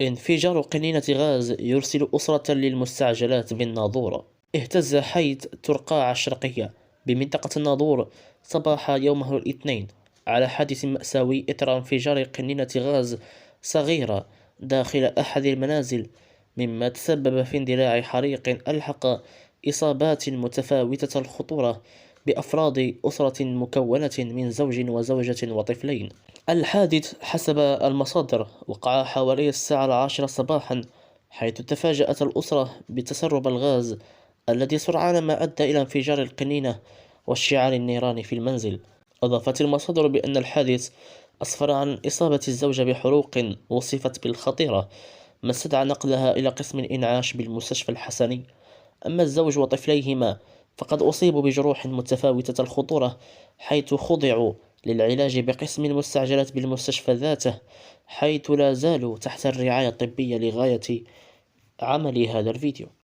انفجار قنينة غاز يرسل أسرة للمستعجلات بالناظور. اهتز حي ترقاع الشرقية بمنطقة الناظور صباح يومه الاثنين على حادث مأساوي إثر انفجار قنينة غاز صغيرة داخل أحد المنازل، مما تسبب في اندلاع حريق ألحق إصابات متفاوتة الخطورة بأفراد أسرة مكونة من زوج وزوجة وطفلين. الحادث حسب المصادر وقع حوالي الساعة 10 صباحا، حيث تفاجأت الأسرة بتسرب الغاز الذي سرعان ما أدى إلى انفجار القنينة واشتعال النيران في المنزل. أضافت المصادر بأن الحادث أسفر عن إصابة الزوجة بحروق وصفت بالخطيرة، ما استدعى نقلها إلى قسم الإنعاش بالمستشفى الحسني. أما الزوج وطفليهما فقد أصيبوا بجروح متفاوتة الخطورة، حيث خضعوا للعلاج بقسم المستعجلات بالمستشفى ذاته، حيث لا زالوا تحت الرعاية الطبية لغاية عمل هذا الفيديو.